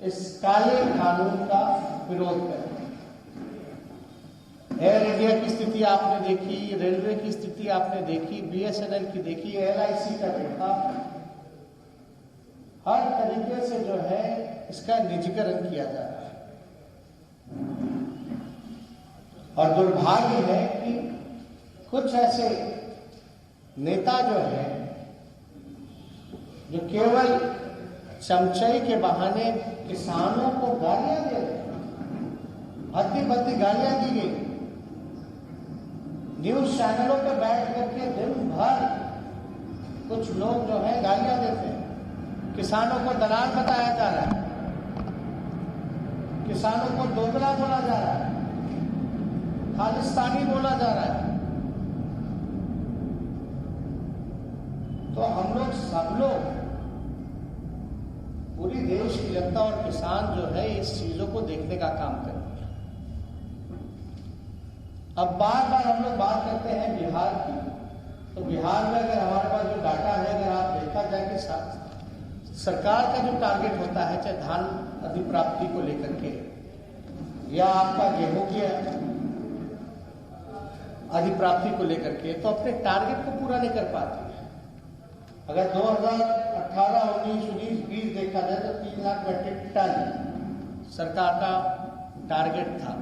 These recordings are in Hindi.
इस काले कानून का विरोध करें। एयर इंडिया की स्थिति आपने देखी, रेलवे की स्थिति आपने देखी, BSNL की देखी, LIC का देखा, हर तरीके से जो है इसका निजीकरण किया जा रहा है। और दुर्भाग्य है कि कुछ ऐसे नेता जो है जो केवल चमचाई के बहाने किसानों को गालियां दे रहे हैं। हद्दी बद्दी गालियां दी गई, न्यूज चैनलों पे बैठ करके दिन भर कुछ लोग जो है गालियां देते हैं। किसानों को दलाल बताया जा रहा है, किसानों को दोगला बोला जा रहा है, खालिस्तानी बोला जा रहा है। तो हम लोग सब लोग, पूरी देश की जनता और किसान जो है इस चीजों को देखने का काम करें। अब बार बार हम लोग बात करते हैं बिहार की, तो बिहार में अगर हमारे पास जो डाटा है, अगर आप देखा जाए कि सरकार का जो टारगेट होता है, चाहे धान अधिप्राप्ति को लेकर के या आपका गेहूं की अधिप्राप्ति को लेकर के, तो अपने टारगेट को पूरा नहीं कर पाती है। अगर 2018, 19, 20 देखा जाए तो 3 लाख मीट्रिक टन सरकार का टारगेट था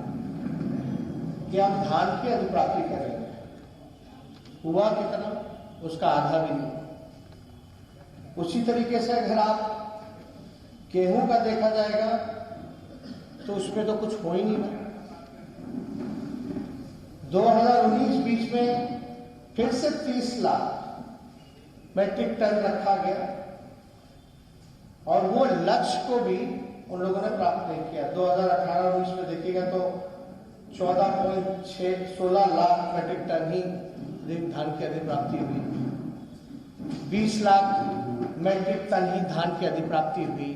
कि हम धान की अधिप्राप्ति करेंगे। हुआ कितना? उसका आधा भी नहीं। उसी तरीके से अगर आप गेहूं का देखा जाएगा तो उसमें तो कुछ हो ही नहीं रहा। 2019-20 में फिर से 30 लाख मीट्रिक टन रखा गया और वो लक्ष्य को भी उन लोगों ने प्राप्त नहीं किया। 2018-19 में देखिएगा तो 14.16 लाख मीट्रिक टन ही धान की अधिप्राप्ति हुई, 20 लाख मीट्रिक टन ही धान की अधिप्राप्ति हुई।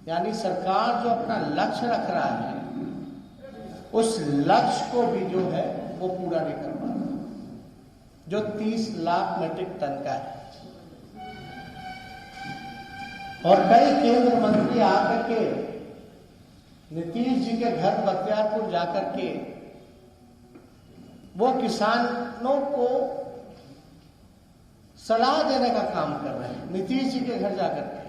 यानी सरकार जो अपना लक्ष्य रख रहा है, उस लक्ष्य को भी जो है वो पूरा नहीं कर पा रहा, जो 30 लाख मीट्रिक टन का है। और कई केंद्र मंत्री आकर के नीतीश जी के घर बख्तियारपुर जाकर के वो किसानों को सलाह देने का काम कर रहे हैं, नीतीश जी के घर जाकर के।